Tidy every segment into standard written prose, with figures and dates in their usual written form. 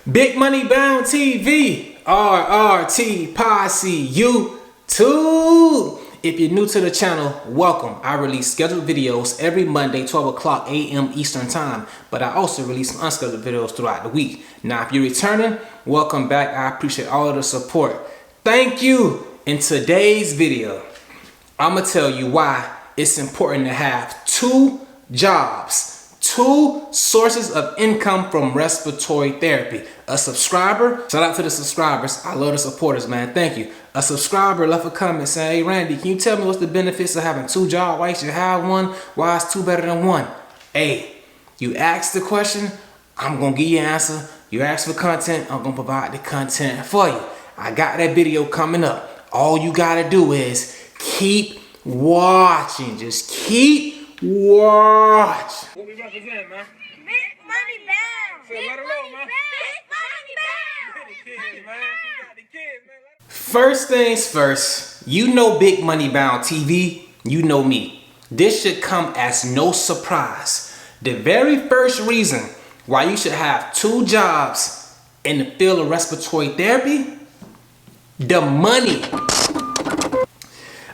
Big Money Bound TV, RRT Posse YouTube. If you're new to the channel, welcome. I release scheduled videos every Monday, 12 o'clock a.m. Eastern Time, but I also release some unscheduled videos throughout the week. Now, if you're returning, welcome back. I appreciate all of the support. Thank you. In today's video, I'm going to tell you why it's important to have two jobs. Two sources of income from respiratory therapy. A subscriber, shout out to the subscribers. I love the supporters, man. Thank you. A subscriber left a comment saying, hey, Randy, can you tell me what's the benefits of having two jobs? Why you should have one? Why is two better than one? Hey, you asked the question, I'm going to give you an answer. You asked for content, I'm going to provide the content for you. I got that video coming up. All you got to do is keep watching. Just keep watch. What we represent, man? Big Money Bound. So let her know, man. Big Money Bound. First things first, you know Big Money Bound TV, you know me. This should come as no surprise. The very first reason why you should have two jobs in the field of respiratory therapy, the money.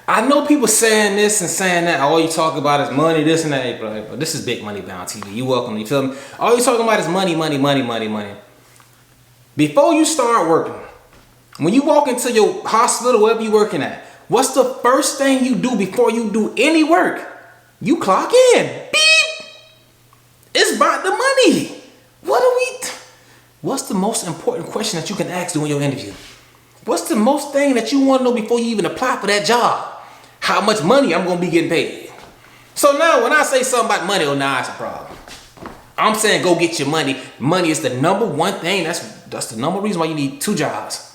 I know people saying this and saying that. All you talk about is money, this and that. Hey, bro, this is Big Money Bound TV. You welcome. You feel me? All you talking about is money, money, money, money, money. Before you start working, when you walk into your hospital, wherever you're working at, what's the first thing you do before you do any work? You clock in. Beep. It's about the money. What's the most important question that you can ask during your interview? What's the most thing that you want to know before you even apply for that job? How much money I'm going to be getting paid. So now when I say something about money, oh, nah, it's a problem. I'm saying go get your money. Money is the number one thing. That's the number reason why you need two jobs.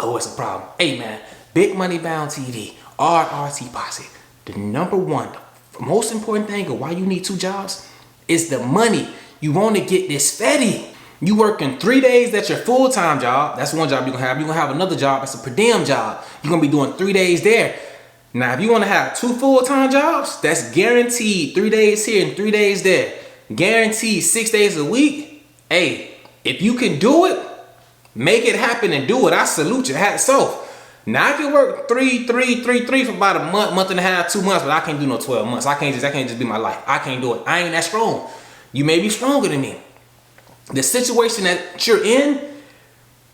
Oh, it's a problem. Hey, man, Big Money Bound TV, RRT Posse, the number one, the most important thing of why you need two jobs is the money. You want to get this fatty. You working 3 days, that's your full-time job. That's one job you're going to have. You're going to have another job, that's a per diem job. You're going to be doing 3 days there. Now, if you want to have two full-time jobs, that's guaranteed 3 days here and 3 days there. Guaranteed 6 days a week. Hey, if you can do it, make it happen and do it. I salute you. Hats off. Now, I can work three for about a month and a half, 2 months, but I can't do no 12 months. That can't just be my life. I can't do it. I ain't that strong. You may be stronger than me. The situation that you're in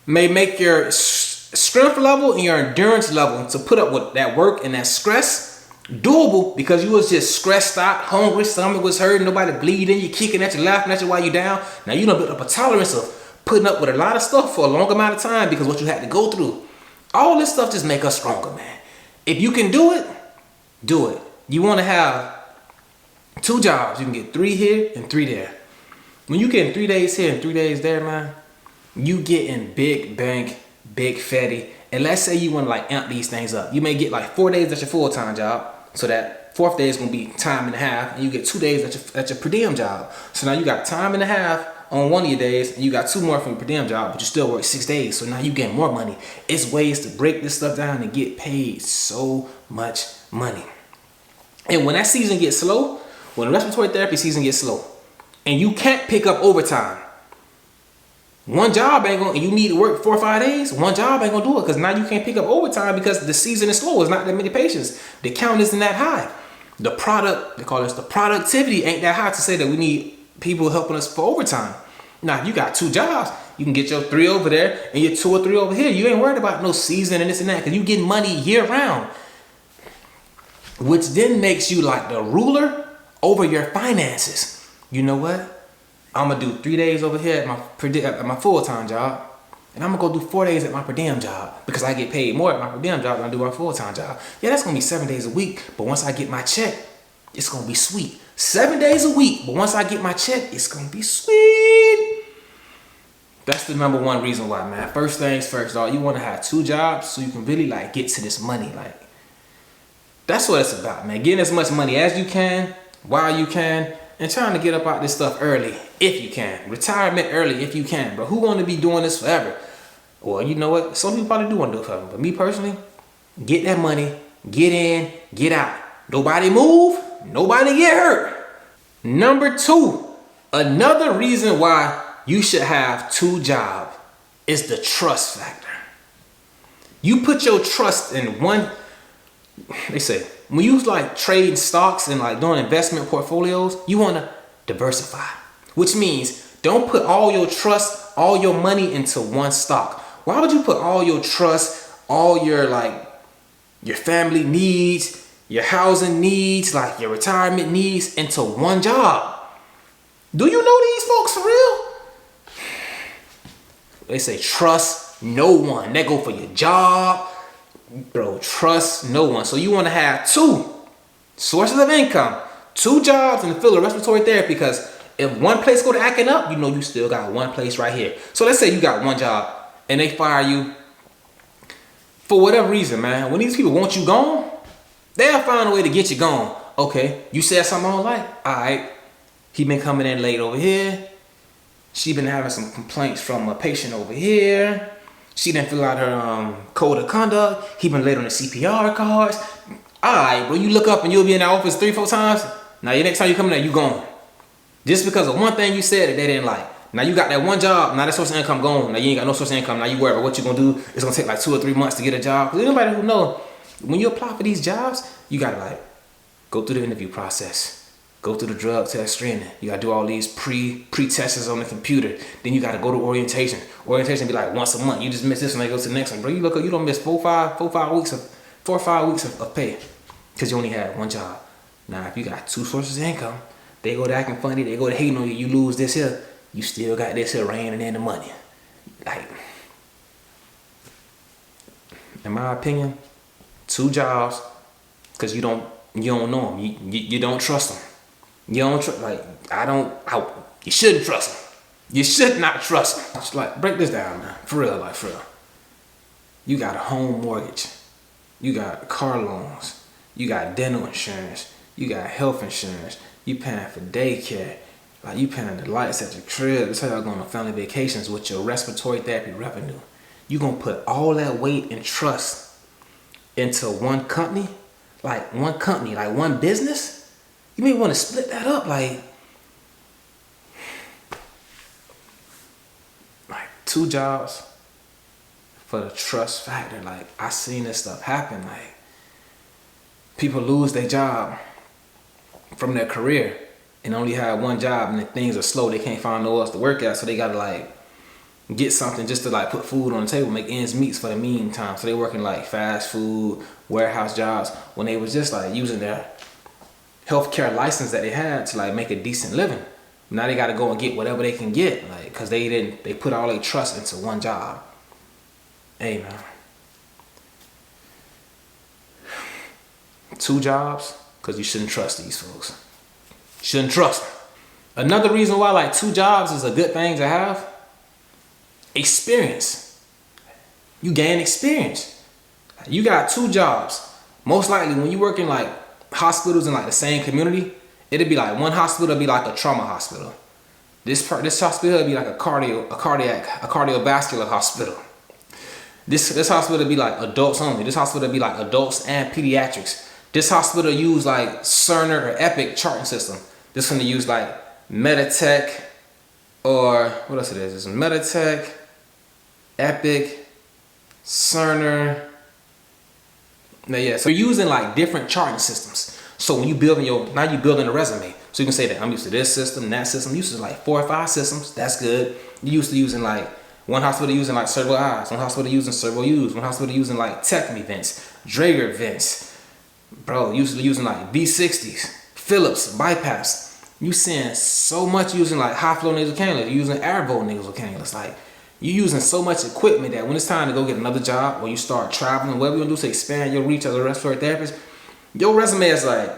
may make your strength level and your endurance level to put up with that work and that stress doable because you was just stressed out, hungry, stomach was hurting, nobody bleeding, you kicking at you, laughing at you while you down. Now you done built up a tolerance of putting up with a lot of stuff for a long amount of time because what you had to go through. All this stuff just make us stronger, man. If you can do it, do it. You want to have two jobs. You can get 3 here and 3 there. When you getting 3 days here and 3 days there, man, you getting big bank, big fatty. And let's say you want to like amp these things up. You may get like 4 days at your full-time job. So that 4th day is going to be time and a half. And you get 2 days at your per diem job. So now you got time and a half on one of your days. And you got 2 more from your per diem job. But you still work 6 days. So now you get more money. It's ways to break this stuff down and get paid so much money. And when that season gets slow, when the respiratory therapy season gets slow, and you can't pick up overtime, one job ain't gonna, and you need to work 4 or 5 days, one job ain't gonna do it because now you can't pick up overtime because the season is slow. It's not that many patients. The count isn't that high. The product, they call this the productivity ain't that high to say that we need people helping us for overtime. Now, if you got 2 jobs, you can get your 3 over there and your 2 or 3 over here. You ain't worried about no season and this and that because you getting money year round, which then makes you like the ruler over your finances. You know what? I'm going to do 3 days over here at my full-time job. And I'm going to go do 4 days at my per diem job. Because I get paid more at my per diem job than I do my full-time job. Yeah, that's going to be 7 days a week. But once I get my check, it's going to be sweet. 7 days a week. But once I get my check, it's going to be sweet. That's the number one reason why, man. First things first, dog. You want to have 2 jobs so you can really like get to this money. Like, that's what it's about, man. Getting as much money as you can, while you can. And trying to get up out this stuff early, if you can. Retirement early, if you can. But who want to be doing this forever? Well, you know what? Some people probably do want to do it forever. But me personally, get that money, get in, get out. Nobody move, nobody get hurt. Number 2, another reason why you should have 2 jobs is the trust factor. You put your trust in one. They say when you like trading stocks and like doing investment portfolios, you want to diversify, which means don't put all your trust, all your money into one stock. Why would you put all your trust, all your your family needs, your housing needs, like your retirement needs into one job? Do you know these folks for real? They say trust no one. That go for your job. Bro, trust no one. So you want to have 2 sources of income, 2 jobs in the field of respiratory therapy, because if one place go to acting up, you know you still got one place right here. So let's say you got one job and they fire you for whatever reason, man. When these people want you gone, they'll find a way to get you gone. Okay, you said something I don't like. All right, he been coming in late over here. She been having some complaints from a patient over here. She didn't fill out her code of conduct. He been late on the CPR cards. All right, bro, you look up and you'll be in the office 3-4 times. Now, your next time you come in there, you gone. Just because of one thing you said that they didn't like. Now, you got that one job. Now, that source of income gone. Now, you ain't got no source of income. Now, you worry about what you're going to do. It's going to take like 2 or 3 months to get a job. Because anybody who know, when you apply for these jobs, you got to like go through the interview process. Go through the drug test screening. You gotta do all these pre-tests on the computer. Then you gotta go to orientation. Orientation be like once a month. You just miss this one, they go to the next one. Bro, you look up, you don't miss 4 or 5 weeks of pay. Cause you only had one job. Now if you got 2 sources of income, they go to acting funny, they go to hating on you, you lose this here, you still got this here raining in the money. Like, in my opinion, 2 jobs, cause you don't know them. You don't trust them. You don't trust, you shouldn't trust them. You should not trust them. It's like, break this down, man. For real, for real. You got a home mortgage. You got car loans. You got dental insurance. You got health insurance. You paying for daycare. Like, you paying the lights at your crib. That's how y'all going on family vacations with your respiratory therapy revenue. You gonna put all that weight and trust into one company? Like one business? You may want to split that up, like 2 jobs for the trust factor. Like, I seen this stuff happen. Like, people lose their job from their career and only have one job, and if things are slow, they can't find nowhere else to work at, so they gotta like get something just to like put food on the table, make ends meet for the meantime. So they working like fast food, warehouse jobs, when they was just like using their healthcare license that they had to like make a decent living. Now they got to go and get whatever they can get, like, because they put all their trust into one job. Hey, man. 2 jobs, because you shouldn't trust these folks. Shouldn't trust them. Another reason why like 2 jobs is a good thing to have, experience. You gain experience. You got 2 jobs. Most likely when you work in like hospitals in like the same community, it'd be like one hospital be like a trauma hospital. This hospital would be like a cardiovascular hospital. This hospital would be like adults only. This hospital would be like adults and pediatrics. This hospital use like Cerner or Epic charting system. This one to use like Meditech, or what else it is? It's Meditech, Epic, Cerner. Now, yeah, so you're using like different charting systems. So when you building now you're building a resume. So you can say that I'm used to this system, that system. I'm used to like 4 or 5 systems. That's good. You used to using like one hospital using like Servo Eyes, one hospital using Servo Use, one hospital using like Techni vents, Drager vents. Bro, used to using like V60s, Phillips, bypass. You seeing so much using like high flow nasal cannulas, using airbowl nasal cannulas. Like, you using so much equipment that when it's time to go get another job or you start traveling, whatever you're gonna do to expand your reach as a respiratory therapist, your resume is like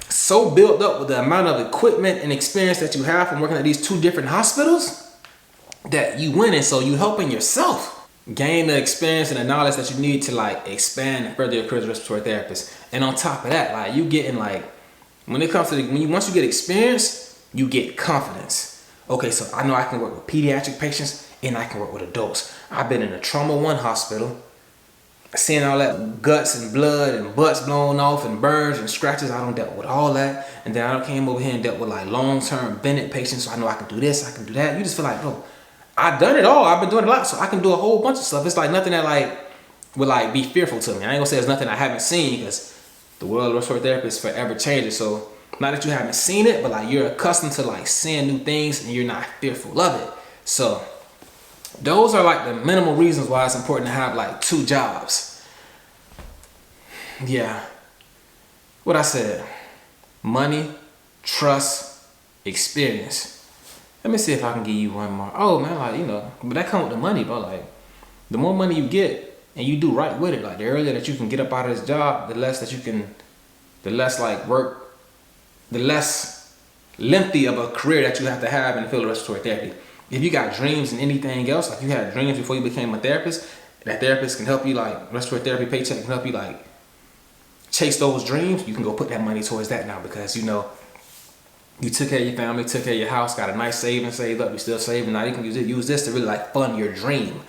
so built up with the amount of equipment and experience that you have from working at these 2 different hospitals that you winning. So you helping yourself gain the experience and the knowledge that you need to like expand and further your career as a respiratory therapist. And on top of that, like, you getting like, when it comes to once you get experience, you get confidence. Okay, so I know I can work with pediatric patients and I can work with adults. I've been in a trauma 1 hospital. seeing all that guts and blood and butts blown off and burns and scratches. I don't dealt with all that. And then I came over here and dealt with like long-term Bennett patients. So I know I can do this, I can do that. You just feel like, bro, I've done it all. I've been doing a lot, so I can do a whole bunch of stuff. It's like nothing that like would like be fearful to me. I ain't gonna say there's nothing I haven't seen, because the world of respiratory therapy is forever changing. So not that you haven't seen it, but like you're accustomed to like seeing new things and you're not fearful of it. So those are like the minimal reasons why it's important to have like 2 jobs. Yeah. What I said: money, trust, experience. Let me see if I can give you one more. Oh man, like, you know, but that comes with the money, bro. Like, the more money you get and you do right with it, like the earlier that you can get up out of this job, the less that you can, the less like work, the less lengthy of a career that you have to have in the field of respiratory therapy. If you got dreams and anything else, like you had dreams before you became a therapist, that therapist can help you, like respiratory therapy paycheck can help you like chase those dreams. You can go put that money towards that now, because you know you took care of your family, took care of your house, got a nice savings saved up, you're still saving. Now you can use this to really like fund your dream.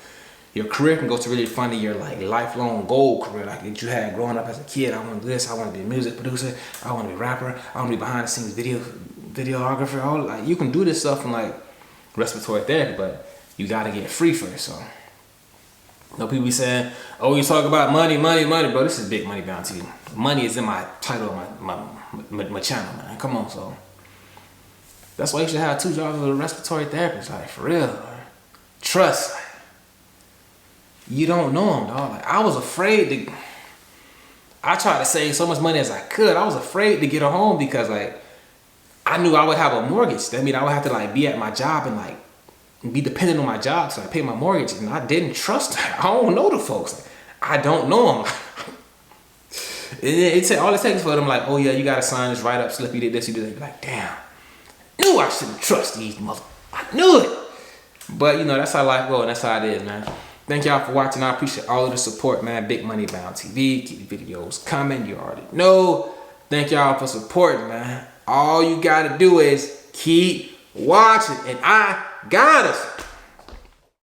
Your career can go to really funding your like lifelong goal career, like that you had growing up as a kid. I want to do this, I want to be a music producer, I want to be a rapper, I want to be behind the scenes videographer. All like you can do this stuff from like respiratory therapy, but you got to get free first. So you know, people be saying, oh, you talk about money, bro. This is Big Money Bounty. Money is in my title of my channel, man. Come on. So that's why you should have 2 jobs as a respiratory therapist, like for real, man. Trust. You don't know them, dog. Like, I was afraid to, I tried to save so much money as I could. I was afraid to get a home because like I knew I would have a mortgage. That means I would have to like be at my job and like be dependent on my job so I pay my mortgage. And I didn't trust her. I don't know the folks. Like, I don't know them. All it takes for them like, oh yeah, you gotta sign this write-up slip. You did this, you did that. You're like, damn. Knew I shouldn't trust these mother. I knew it. But you know, that's how life goes, and that's how it is, man. Thank y'all for watching. I appreciate all of the support, man. Big Money Bound TV. Keep the videos coming. You already know. Thank y'all for supporting, man. All you gotta do is keep watching, and I got us.